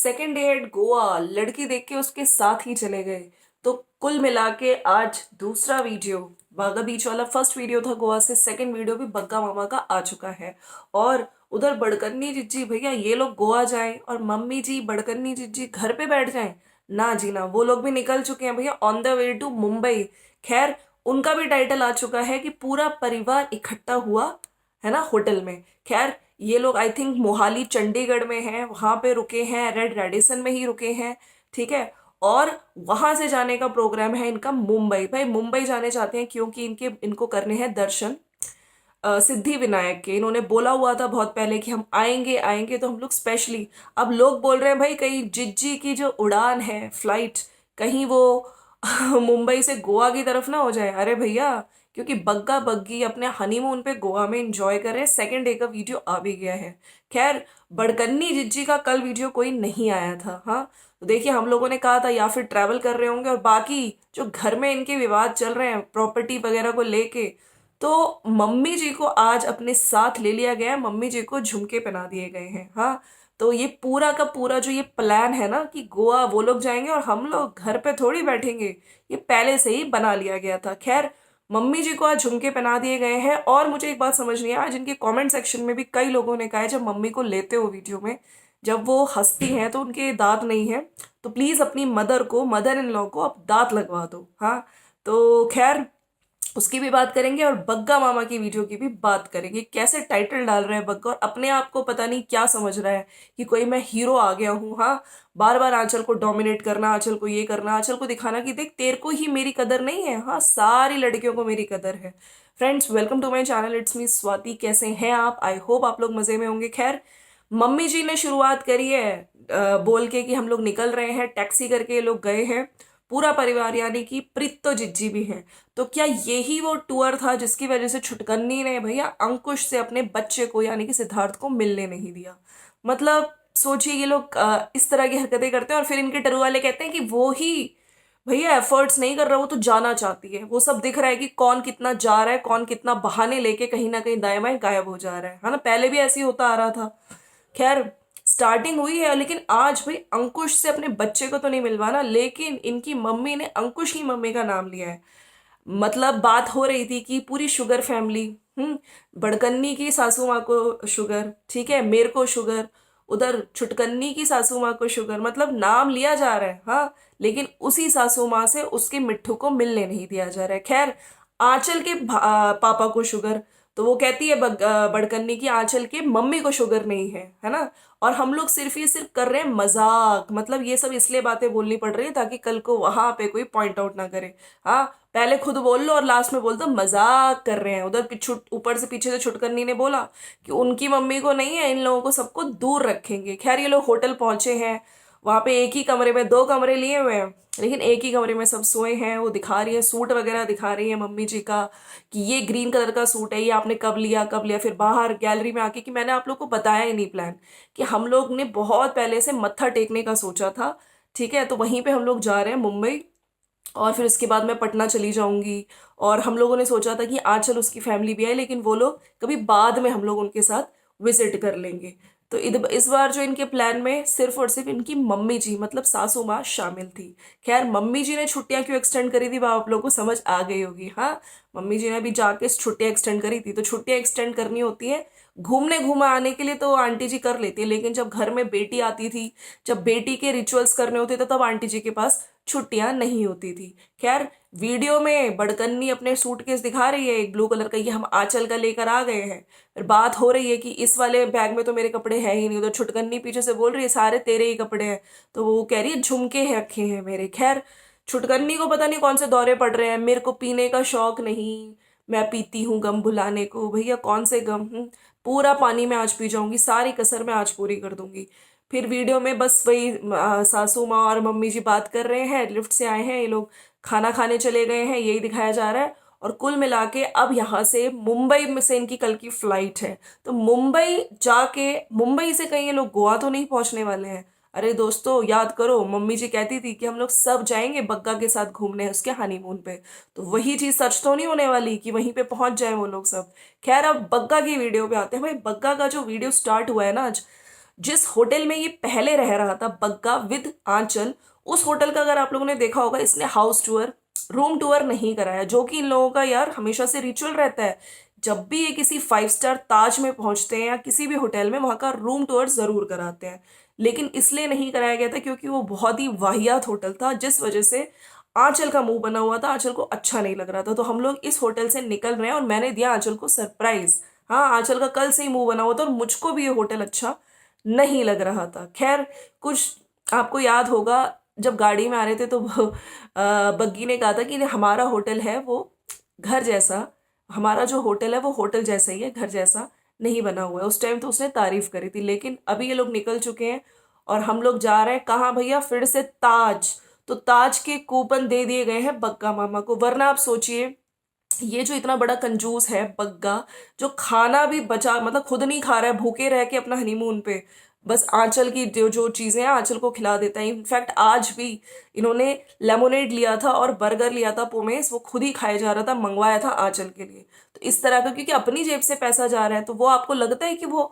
Second day at Goa, लड़की देख के उसके साथ ही चले गए। तो कुल मिला के आज दूसरा वीडियो, बागा बीच वाला फर्स्ट वीडियो था गोवा से, सेकंड वीडियो भी बग्गा मामा का आ चुका है। और उधर बड़कन्नी जिज्जी भैया ये लोग गोवा जाएं और मम्मी जी बड़कन्नी जिज्जी घर पे बैठ जाएं, ना जी ना, वो लोग भी निकल चुके हैं भैया on the way to Mumbai. खैर, उनका भी टाइटल आ चुका है कि पूरा परिवार इकट्ठा हुआ है ना होटल में। खैर, ये लोग आई थिंक मोहाली चंडीगढ़ में हैं, वहां पे रुके हैं, रेड रेडिसन में ही रुके हैं, ठीक है। और वहां से जाने का प्रोग्राम है इनका मुंबई। भाई मुंबई जाने चाहते हैं क्योंकि इनको करने हैं दर्शन सिद्धि विनायक के। इन्होंने बोला हुआ था बहुत पहले कि हम आएंगे आएंगे, तो हम लोग स्पेशली, अब लोग बोल रहे हैं भाई कहीं जिज्जी की जो उड़ान है फ्लाइट, कहीं वो मुंबई से गोवा की तरफ ना हो जाए। अरे भैया, क्योंकि बग्गा बग्गी अपने हनीमून पे गोवा में एंजॉय कर रहे हैं, सेकेंड डे का वीडियो आ भी गया है। खैर, बड़कन्नी जिज्जी का कल वीडियो कोई नहीं आया था। हाँ, तो देखिए, हम लोगों ने कहा था या फिर ट्रैवल कर रहे होंगे, और बाकी जो घर में इनके विवाद चल रहे हैं प्रॉपर्टी वगैरह को लेके, तो मम्मी जी को आज अपने साथ ले लिया गया है, मम्मी जी को झुमके पहना दिए गए हैं। हाँ, तो ये पूरा का पूरा जो ये प्लान है ना कि गोवा वो लोग जाएंगे और हम लोग घर पे थोड़ी बैठेंगे, ये पहले से ही बना लिया गया था। खैर, मम्मी जी को आज झुमके पहना दिए गए हैं। और मुझे एक बात समझ नहीं है, आज इनके कमेंट सेक्शन में भी कई लोगों ने कहा है, जब मम्मी को लेते हो वीडियो में, जब वो हंसती हैं तो उनके दांत नहीं है, तो प्लीज अपनी मदर इन लॉ को अब दांत लगवा दो। हाँ, तो खैर, उसकी भी बात करेंगे और बग्गा मामा की वीडियो की भी बात करेंगे। कैसे टाइटल डाल रहा है बग्गा, और अपने आप को पता नहीं क्या समझ रहा है कि कोई मैं हीरो आ गया हूँ। हाँ, बार बार आंचल को डोमिनेट करना, आंचल को ये करना, आंचल को दिखाना कि देख तेरे को ही मेरी कदर नहीं है, हाँ सारी लड़कियों को मेरी कदर है। Friends, welcome to my channel, it's me Swati. कैसे हैं आप? आई होप आप लोग मजे में होंगे। खैर, मम्मी जी ने शुरुआत करी है बोल के कि हम लोग निकल रहे हैं, टैक्सी करके ये लोग गए हैं पूरा परिवार, यानी कि प्रीत तो जिज्जी भी है। तो क्या यही वो टूर था जिसकी वजह से छुटकन्नी ने भैया अंकुश से अपने बच्चे को यानी कि सिद्धार्थ को मिलने नहीं दिया? मतलब सोचिए, ये लोग इस तरह की हरकतें करते हैं और फिर इनके टरू वाले कहते हैं कि वो ही भैया एफर्ट्स नहीं कर रहा, वो तो जाना चाहती है। वो सब दिख रहा है कि कौन कितना जा रहा है, कौन कितना बहाने लेके कहीं ना कहीं दाएं बाएं गायब हो जा रहा है ना। पहले भी ऐसे ही होता आ रहा था। खैर, स्टार्टिंग हुई है, लेकिन आज भाई अंकुश से अपने बच्चे को तो नहीं मिलवाना, लेकिन इनकी मम्मी ने अंकुश की मम्मी का नाम लिया है। मतलब बात हो रही थी कि पूरी शुगर फैमिली, बड़कन्नी की सासू माँ को शुगर, ठीक है, मेरे को शुगर, उधर छुटकन्नी की सासू माँ को शुगर, मतलब नाम लिया जा रहा है। हाँ, लेकिन उसी सासू माँ से उसके मिट्ठू को मिलने नहीं दिया जा रहा है। खैर, आंचल के पापा को शुगर, तो वो कहती है बड़कन्नी की आंचल के मम्मी को शुगर नहीं है ना। और हम लोग सिर्फ ये सिर्फ कर रहे हैं मजाक, मतलब ये सब इसलिए बातें बोलनी पड़ रही है ताकि कल को वहां पे कोई पॉइंट आउट ना करे। हाँ, पहले खुद बोल लो और लास्ट में बोल दो मजाक कर रहे हैं। उधर पिछू ऊपर से पीछे से छुटकन्नी ने बोला कि उनकी मम्मी को नहीं है, इन लोगों को सबको दूर रखेंगे। खैर, ये लोग होटल पहुंचे हैं, वहां पे एक ही कमरे में, दो कमरे लिए हुए हैं लेकिन एक ही कमरे में सब सोए हैं। वो दिखा रही है सूट वगैरह, दिखा रही है मम्मी जी का कि ये ग्रीन कलर का सूट है, ये आपने कब लिया कब लिया। फिर बाहर गैलरी में आके कि मैंने आप लोग को बताया ही नहीं प्लान, कि हम लोग ने बहुत पहले से मत्था टेकने का सोचा था, ठीक है। तो वहीं पे हम लोग जा रहे हैं मुंबई, और फिर उसके बाद मैं पटना चली जाऊंगी। और हम लोगों ने सोचा था कि आज चल उसकी फैमिली भी आए, लेकिन वो लोग कभी बाद में हम लोग उनके साथ विजिट कर लेंगे। तो इस बार जो इनके प्लान में सिर्फ और सिर्फ इनकी मम्मी जी मतलब सासू माँ शामिल थी। खैर, मम्मी जी ने छुट्टियां क्यों एक्सटेंड करी थी वो आप लोगों को समझ आ गई होगी। हाँ, मम्मी जी ने अभी जाके छुट्टियां एक्सटेंड करी थी। तो छुट्टियां एक्सटेंड करनी होती है, घूमने घूमा आने के लिए तो आंटी जी कर लेती है, लेकिन जब घर में बेटी आती थी, जब बेटी के रिचुअल्स करने होते थे, तब आंटी जी के पास छुट्टियां नहीं होती थी। खैर, वीडियो में बड़कन्नी अपने सूटकेस दिखा रही है एक ब्लू कलर का, ये हम आंचल का लेकर आ गए हैं। फिर बात हो रही है कि इस वाले बैग में तो मेरे कपड़े हैं ही नहीं। उधर छुटकन्नी पीछे से बोल रही है सारे तेरे ही कपड़े हैं, तो वो कह रही है झुमके हैं रखे हैं मेरे। खैर, छुटकन्नी को पता नहीं कौन से दौरे पड़ रहे हैं, मेरे को पीने का शौक नहीं, मैं पीती हूँ गम भुलाने को। भैया कौन से गम? पूरा पानी में आज पी जाऊंगी, सारी कसर मैं आज पूरी कर दूंगी। फिर वीडियो में बस वही सासू माँ और मम्मी जी बात कर रहे हैं, लिफ्ट से आए हैं ये लोग, खाना खाने चले गए हैं, यही दिखाया जा रहा है। और कुल मिला के अब यहाँ से मुंबई में से इनकी कल की फ्लाइट है, तो मुंबई जाके मुंबई से कहीं ये लोग गोवा तो नहीं पहुंचने वाले हैं। अरे दोस्तों, याद करो, मम्मी जी कहती थी कि हम लोग सब जाएंगे बग्गा के साथ घूमने उसके हनीमून पे, तो वही चीज सच तो नहीं होने वाली कि वहीं पे पहुंच जाए वो लोग सब। खैर, अब बग्गा की वीडियो पे आते हैं। भाई, बग्गा का जो वीडियो स्टार्ट हुआ है ना आज, जिस होटल में ये पहले रह रहा था बग्गा विद आंचल, उस होटल का अगर आप लोगों ने देखा होगा, इसने हाउस टूर, रूम टूर नहीं कराया, जो कि इन लोगों का यार हमेशा से रिचुअल रहता है। जब भी ये किसी 5 स्टार ताज में पहुंचते हैं या किसी भी होटल में, वहां का रूम टूर जरूर कराते हैं। लेकिन इसलिए नहीं कराया गया था क्योंकि वो बहुत ही वाहियात होटल था, जिस वजह से आंचल का मुंह बना हुआ था, आंचल को अच्छा नहीं लग रहा था। तो हम लोग इस होटल से निकल रहे हैं और मैंने दिया आंचल को सरप्राइज। हाँ, आंचल का कल से ही मुंह बना हुआ था और मुझको भी ये होटल अच्छा नहीं लग रहा था। खैर, कुछ आपको याद होगा जब गाड़ी में आ रहे थे तो बग्गी ने कहा था कि हमारा होटल है वो घर जैसा, हमारा जो होटल है वो होटल जैसा ही है, घर जैसा नहीं बना हुआ है। उस टाइम तो उसने तारीफ करी थी। लेकिन अभी ये लोग निकल चुके हैं और हम लोग जा रहे हैं कहाँ भैया, फिर से ताज। तो ताज के कूपन दे दिए गए हैं बग्गा मामा को। वरना आप सोचिए, ये जो इतना बड़ा कंजूस है बग्गा, जो खाना भी बचा, मतलब खुद नहीं खा रहा है, भूखे रह के अपना हनीमून पे बस आंचल की जो जो चीजें हैं आंचल को खिला देता है। इनफैक्ट आज भी इन्होंने लेमोनेड लिया था और बर्गर लिया था पोमेस, वो खुद ही खाया जा रहा था, मंगवाया था आंचल के लिए। तो इस तरह का, क्योंकि अपनी जेब से पैसा जा रहा है, तो वो आपको लगता है कि वो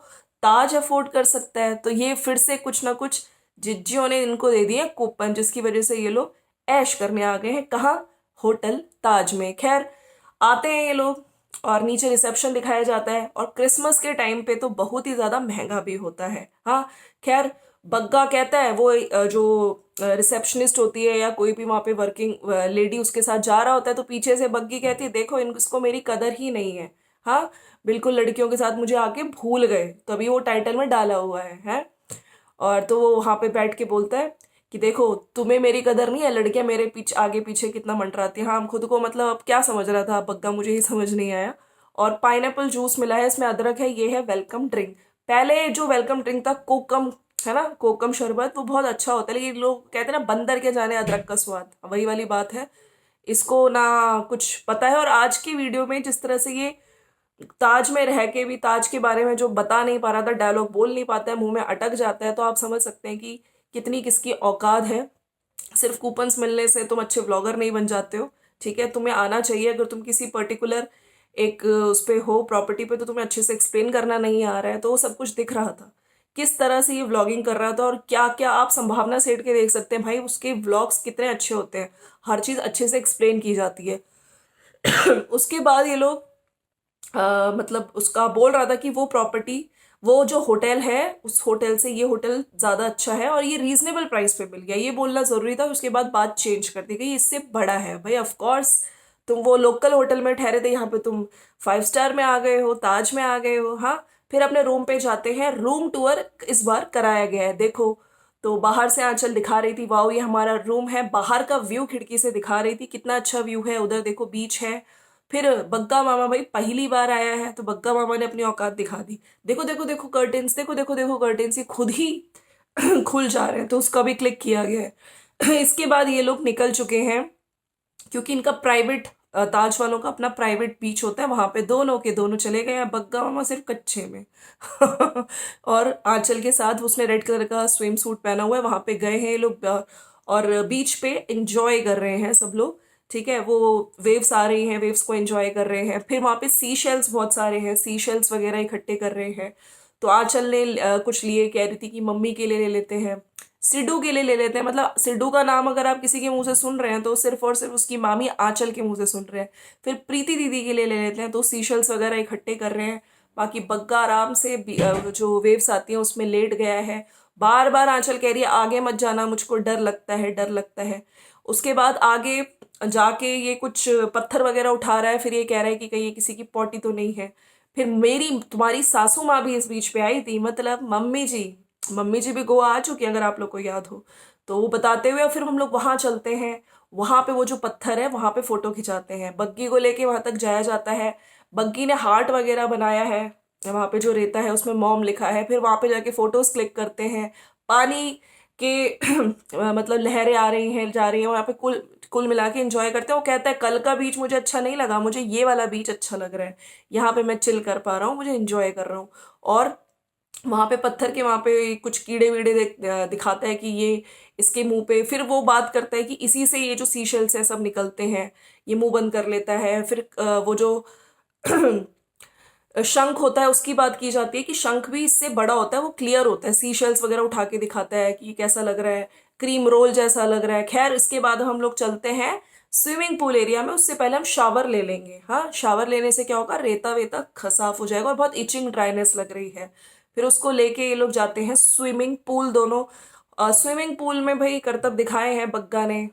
ताज अफोर्ड कर सकता है। तो ये फिर से कुछ ना कुछ जिज्जियों ने इनको दे दिए कूपन, जिसकी वजह से ये लोग ऐश करने आ गए हैं। कहाँ? होटल ताज में। खैर, आते हैं ये लोग और नीचे रिसेप्शन दिखाया जाता है, और क्रिसमस के टाइम पे तो बहुत ही ज्यादा महंगा भी होता है। हाँ, खैर, बग्गा कहता है, वो जो रिसेप्शनिस्ट होती है या कोई भी वहां पे वर्किंग लेडी उसके साथ जा रहा होता है, तो पीछे से बग्गी कहती है, देखो इनको मेरी कदर ही नहीं है। हाँ, बिल्कुल लड़कियों के साथ मुझे आके भूल गए। तभी वो टाइटल में डाला हुआ है। और तो वो वहां पे बैठ के बोलता है कि देखो तुम्हें मेरी कदर नहीं है, लड़कियां मेरे पीछे आगे पीछे कितना मंडराती है। हाँ, हम खुद को मतलब अब क्या समझ रहा था बग्गा, मुझे ही समझ नहीं आया। और पाइनएप्पल जूस मिला है, इसमें अदरक है, ये है वेलकम ड्रिंक। पहले जो वेलकम ड्रिंक था कोकम, है ना, कोकम शरबत, वो बहुत अच्छा होता है। लेकिन लोग कहते हैं ना, बंदर के जाने अदरक का स्वाद, वही वाली बात है। इसको ना कुछ पता है। और आज की वीडियो में जिस तरह से ये ताज में रह के भी ताज के बारे में जो बता नहीं पा रहा था, डायलॉग बोल नहीं पाता है, मुंह में अटक जाता है, तो आप समझ सकते हैं कि कितनी किसकी औकात है। सिर्फ कूपन्स मिलने से तुम अच्छे व्लॉगर नहीं बन जाते हो। ठीक है, तुम्हें आना चाहिए। अगर तुम किसी पर्टिकुलर एक उस पे हो, प्रॉपर्टी पे, तो तुम्हें अच्छे से एक्सप्लेन करना नहीं आ रहा है। तो वो सब कुछ दिख रहा था, किस तरह से ये व्लॉगिंग कर रहा था, और क्या क्या आप संभावना सेठ के देख सकते हैं भाई, उसके व्लॉग्स कितने अच्छे होते हैं, हर चीज अच्छे से एक्सप्लेन की जाती है। उसके बाद ये लोग मतलब उसका बोल रहा था कि वो प्रॉपर्टी, वो जो होटल है, उस होटल से ये होटल ज्यादा अच्छा है और ये रीजनेबल प्राइस पे मिल गया, ये बोलना जरूरी था। उसके बाद बात चेंज कर दी गई, इससे बड़ा है भाई। ऑफ कोर्स तुम वो लोकल होटल में ठहरे थे, यहाँ पे तुम 5 स्टार में आ गए हो, ताज में आ गए हो। हाँ, फिर अपने रूम पे जाते हैं। रूम टूर इस बार कराया गया है, देखो। तो बाहर से आंचल दिखा रही थी, वाओ ये हमारा रूम है। बाहर का व्यू खिड़की से दिखा रही थी, कितना अच्छा व्यू है, उधर देखो बीच है। फिर बग्गा मामा भाई पहली बार आया है, तो बग्गा मामा ने अपनी औकात दिखा दी। देखो देखो देखो कर्टेन्स, देखो देखो देखो कर्टेन्स, ये खुद ही खुल जा रहे हैं, तो उसका भी क्लिक किया गया है। इसके बाद ये लोग निकल चुके हैं, क्योंकि इनका प्राइवेट, ताज वालों का अपना प्राइवेट बीच होता है, वहां पे दोनों के दोनों चले गए हैं। बग्गा मामा सिर्फ कच्चे में और आंचल के साथ उसने रेड कलर का स्विम सूट पहना हुआ है। वहां पे गए हैं ये लोग और बीच पे एंजॉय कर रहे हैं सब लोग। ठीक है, वो वेव्स आ रही हैं, वेव्स को एंजॉय कर रहे हैं। फिर वहां पे सी शेल्स बहुत सारे हैं, सी शेल्स वगैरह इकट्ठे कर रहे हैं। तो आंचल ने कुछ लिए, कह रही थी कि मम्मी के लिए ले लेते हैं, सिड्डू के लिए ले लेते हैं। मतलब सिड्डू का नाम अगर आप किसी के मुंह से सुन रहे हैं तो सिर्फ और सिर्फ उसकी मामी आंचल के मुंह से सुन रहे हैं। फिर प्रीति दीदी के लिए ले लेते हैं, तो सीशल्स वगैरह इकट्ठे कर रहे हैं। बाकी बग्गा आराम से जो वेव्स आती हैं उसमें लेट गया है। बार बार आंचल कह रही है आगे मत जाना, मुझको डर लगता है, डर लगता है। उसके बाद आगे जाके ये कुछ पत्थर वगैरह उठा रहा है, फिर ये कह रहा है कि कहीं ये किसी की पॉटी तो नहीं है। फिर मेरी तुम्हारी सासू माँ भी इस बीच पे आई थी, मतलब मम्मी जी। मम्मी जी भी गोवा आ चुकी हैं, अगर आप लोग को याद हो। तो वो बताते हुए फिर हम लोग वहां चलते हैं। वहां पे वो जो पत्थर है वहां पे फोटो खिंचाते हैं, बग्गी को लेके वहां तक जाया जाता है। बग्गी ने हार्ट वगैरह बनाया है, वहां पे जो रेता है उसमें मॉम लिखा है। फिर वहां पे जाके फोटोज क्लिक करते हैं। पानी के मतलब लहरें आ रही हैं, जा रही हैं, वहां पे कुल कुल मिला के एंजॉय करते हैं। वो कहता है कल का बीच मुझे अच्छा नहीं लगा, मुझे ये वाला बीच अच्छा लग रहा है, यहाँ पे मैं चिल कर पा रहा हूँ, मुझे एंजॉय कर रहा हूँ। और वहां पे पत्थर के वहां पे कुछ कीड़े वीड़े दिखाता है कि ये इसके मुंह पे, फिर वो बात करता है कि इसी से ये जो सीशल्स है सब निकलते हैं। ये मुंह बंद कर लेता है। फिर वो जो शंख होता है उसकी बात की जाती है कि शंख भी इससे बड़ा होता है, वो क्लियर होता है, सी शेल्स वगैरह उठा के दिखाता है कि कैसा लग रहा है, क्रीम रोल जैसा लग रहा है। खैर इसके बाद हम लोग चलते हैं स्विमिंग पूल एरिया में। उससे पहले हम शावर ले लेंगे। हाँ, शावर लेने से क्या होगा, रेता वेता साफ हो जाएगा और बहुत इचिंग ड्राइनेस लग रही है। फिर उसको लेके ये लोग जाते हैं स्विमिंग पूल। दोनों स्विमिंग पूल में भाई करतब दिखाए हैं बग्गा ने।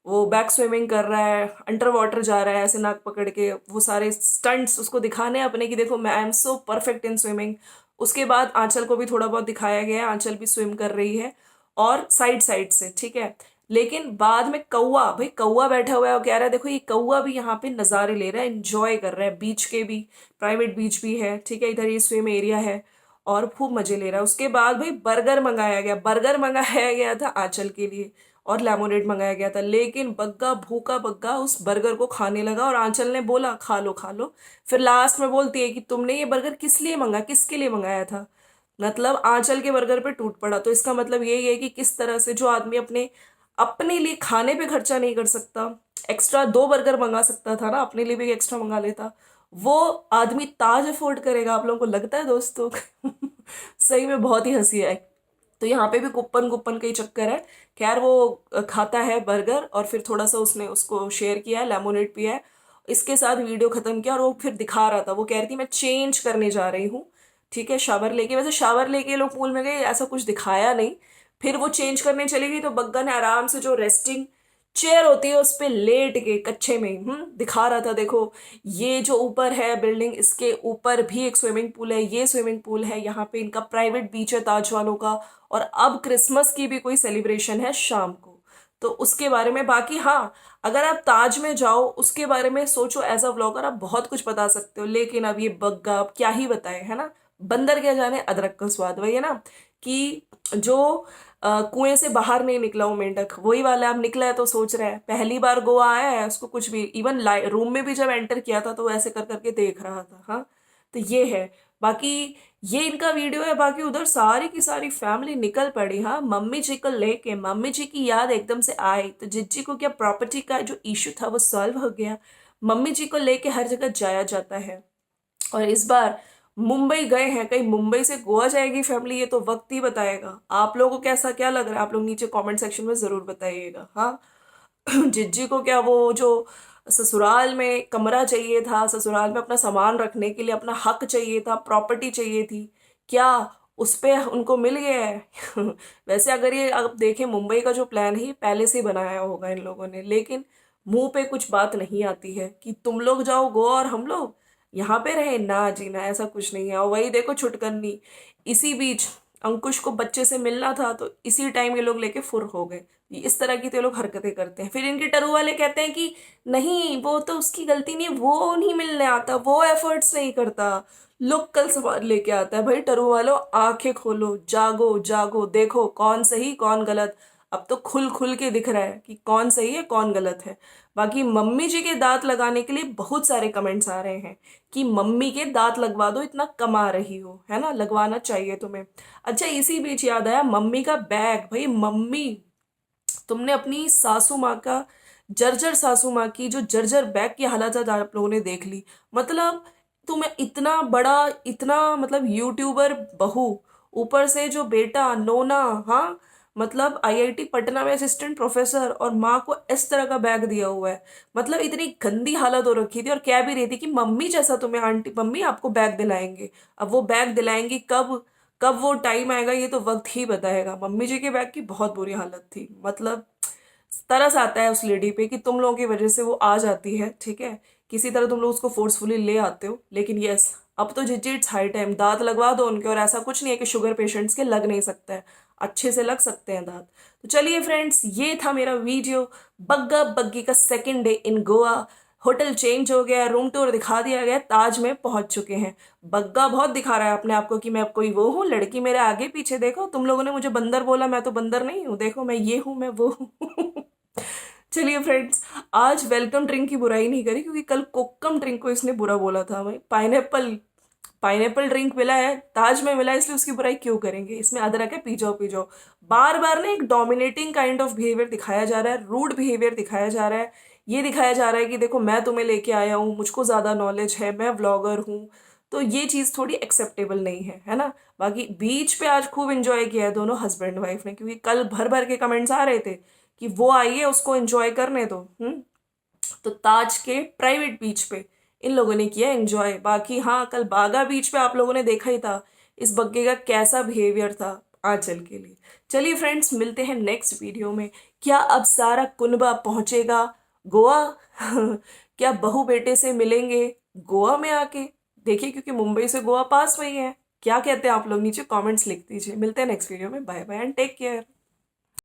वो बैक स्विमिंग कर रहा है, अंडर वाटर जा रहा है ऐसे नाक पकड़ के, वो सारे स्टंट्स उसको दिखाने हैं अपने कि देखो मैं I am so perfect in swimming. उसके बाद आंचल को भी थोड़ा बहुत दिखाया गया है, आंचल भी स्विम कर रही है और साइड साइड से, ठीक है। लेकिन बाद में कौवा, भाई कौवा बैठा हुआ है और कह रहा है देखो ये कौवा भी यहाँ पे नज़ारे ले रहा है, एंजॉय कर रहा है, बीच के भी, प्राइवेट बीच भी है, ठीक है, इधर ये स्विम एरिया है और खूब मजे ले रहा है। उसके बाद भाई बर्गर मंगाया गया, बर्गर मंगाया गया था आंचल के लिए और लेमोनेड मंगाया गया था। लेकिन बग्गा, भूखा बग्गा उस बर्गर को खाने लगा और आंचल ने बोला खा लो खा लो। फिर लास्ट में बोलती है कि तुमने ये बर्गर किस लिए मंगाया, किसके लिए मंगाया था। मतलब आंचल के बर्गर पे टूट पड़ा। तो इसका मतलब यही है कि किस तरह से जो आदमी अपने अपने लिए खाने पे खर्चा नहीं कर सकता, एक्स्ट्रा 2 बर्गर मंगा सकता था ना, अपने लिए भी एक्स्ट्रा मंगा लेता, वो आदमी ताज अफोर्ड करेगा। आप लोगों को लगता है दोस्तों? सही में बहुत ही हंसी है। तो यहाँ पे भी कुप्पन कुप्पन का ही चक्कर है। खैर वो खाता है बर्गर और फिर थोड़ा सा उसने उसको शेयर किया है, लेमोनेड पिया है, इसके साथ वीडियो खत्म किया। और वो फिर दिखा रहा था, वो कह रही थी मैं चेंज करने जा रही हूँ, ठीक है, शावर लेके। वैसे शावर लेके ये लोग पूल में गए, ऐसा कुछ दिखाया नहीं। फिर वो चेंज करने चली गई तो बग्गा ने आराम से जो रेस्टिंग चेयर होती है उस पे लेट के कच्चे में दिखा रहा था देखो ये जो ऊपर है बिल्डिंग, इसके ऊपर भी एक स्विमिंग पूल है, ये स्विमिंग पूल है, यहाँ पे इनका प्राइवेट बीच है ताज वालों का। और अब क्रिसमस की भी कोई सेलिब्रेशन है शाम को, तो उसके बारे में। बाकी हाँ, अगर आप ताज में जाओ उसके बारे में सोचो, एज अ व्लॉगर आप बहुत कुछ बता सकते हो, लेकिन अब ये बग्गा अब क्या ही बताए, है ना। बंदर क्या जाने अदरक का स्वाद, वही है ना कि जो कुएं से बाहर नहीं निकला वो मेंढक, वही वाला अब निकला है तो सोच रहा है पहली बार गोवा आया है, उसको कुछ भी, इवन रूम में भी जब एंटर किया था तो ऐसे कर करके देख रहा था। हाँ, तो ये है। बाकी ये इनका वीडियो है। बाकी उधर सारी की सारी फैमिली निकल पड़ी। हाँ, मम्मी जी को लेके, मम्मी जी की याद एकदम से आई तो जिज्जी को क्या प्रॉपर्टी का जो इशू था वो सॉल्व हो गया। मम्मी जी को लेके हर जगह जाया जाता है। और इस बार मुंबई गए हैं, कहीं मुंबई से गोवा जाएगी फैमिली, ये तो वक्त ही बताएगा। आप लोगों को कैसा क्या लग रहा है, आप लोग नीचे कमेंट सेक्शन में जरूर बताइएगा। हाँ, जिज्जी को क्या वो जो ससुराल में कमरा चाहिए था, ससुराल में अपना सामान रखने के लिए अपना हक चाहिए था, प्रॉपर्टी चाहिए थी, क्या उस पे उनको मिल गया है? वैसे अगर ये आप देखें मुंबई का जो प्लान है ये पहले से ही बनाया होगा इन लोगों ने, लेकिन मुंह पे कुछ बात नहीं आती है कि तुम लोग जाओ गोवा और हम लोग यहाँ पे रहे ना जी ना, ऐसा कुछ नहीं है। और वही देखो छुटकन्नी, इसी बीच अंकुश को बच्चे से मिलना था तो इसी टाइम ये लोग लेके फुर हो गए। इस तरह की तो ये लोग हरकतें करते हैं। फिर इनके टरू वाले कहते हैं कि नहीं वो तो उसकी गलती नहीं है, वो नहीं मिलने आता, वो एफर्ट्स नहीं करता, लोग कल सामान लेके आता है। भाई टरू वालों, आंखें खोलो, जागो जागो, देखो कौन सही कौन गलत। अब तो खुल खुल के दिख रहा है कि कौन सही है कौन गलत है। बाकी मम्मी जी के दांत लगाने के लिए बहुत सारे कमेंट्स आ रहे हैं कि मम्मी के दांत लगवा दो, इतना कमा रही हो, है ना, लगवाना चाहिए तुम्हें। अच्छा, इसी बीच याद आया मम्मी का बैग। भाई मम्मी, तुमने अपनी सासू माँ का, जर्जर सासू माँ की जो जर्जर बैग की हालत आज आप लोगों ने देख ली। मतलब तुम्हें इतना बड़ा, इतना मतलब यूट्यूबर बहू, ऊपर से जो बेटा नोना, हाँ, मतलब आईआईटी पटना में असिस्टेंट प्रोफेसर, और माँ को इस तरह का बैग दिया हुआ है। मतलब इतनी गंदी हालत हो रखी थी और कह भी रही थी कि मम्मी जैसा तुम्हें, आंटी मम्मी आपको बैग दिलाएंगे। अब वो बैग दिलाएंगी कब, कब वो टाइम आएगा ये तो वक्त ही बताएगा। मम्मी जी के बैग की बहुत बुरी हालत थी। मतलब तरस आता है उस लेडी पे कि तुम लोगों की वजह से वो आ जाती है, ठीक है, किसी तरह तुम लोग उसको फोर्सफुली ले आते हो। लेकिन यस, अब तो जिज्जी इट्स हाई टाइम दांत लगवा दो उनके। और ऐसा कुछ नहीं है कि शुगर पेशेंट्स के लग नहीं सकता है, अच्छे से लग सकते हैं दांत। तो चलिए फ्रेंड्स, ये था मेरा वीडियो बग्गा बग्गी का second day in Goa. Hotel change हो गया, रूम टूर दिखा दिया गया, ताज में पहुंच चुके हैं। बग्गा बहुत दिखा रहा है अपने आप को कि मैं अब कोई वो हूँ, लड़की मेरे आगे पीछे देखो, तुम लोगों ने मुझे बंदर बोला, मैं तो बंदर नहीं हूँ, देखो मैं ये हूँ मैं वो हूँ। चलिए फ्रेंड्स, आज वेलकम ड्रिंक की बुराई नहीं करी क्योंकि कल कोकम ड्रिंक को इसने बुरा बोला था। भाई पाइनएप्पल, पाइनएप्पल ड्रिंक मिला है, ताज में मिला है, इसलिए उसकी बुराई क्यों करेंगे, इसमें अदरक है, पी जाओ पी जाओ। बार बार ना एक डोमिनेटिंग काइंड ऑफ बिहेवियर दिखाया जा रहा है, रूड बिहेवियर दिखाया जा रहा है। ये दिखाया जा रहा है कि देखो मैं तुम्हें लेके आया हूँ, मुझको ज़्यादा नॉलेज है, मैं व्लॉगर हूँ। तो ये चीज़ थोड़ी एक्सेप्टेबल नहीं है ना। बाकी बीच पे आज खूब एंजॉय किया है दोनों हस्बैंड वाइफ ने, क्योंकि कल भर भर के कमेंट्स आ रहे थे कि वो आई है उसको एंजॉय करने दो। तो ताज के प्राइवेट बीच पे इन लोगों ने किया एंजॉय। बाकी हाँ, कल बागा बीच पे आप लोगों ने देखा ही था इस बग्गे का कैसा बिहेवियर था आंचल के लिए। चलिए फ्रेंड्स, मिलते हैं नेक्स्ट वीडियो में। क्या अब सारा कुनबा पहुंचेगा गोवा? क्या बहू बेटे से मिलेंगे गोवा में आके? देखिए, क्योंकि मुंबई से गोवा पास वही है। क्या कहते हैं आप लोग? नीचे कमेंट्स लिख दीजिए। मिलते हैं नेक्स्ट वीडियो में। Bye bye and take care.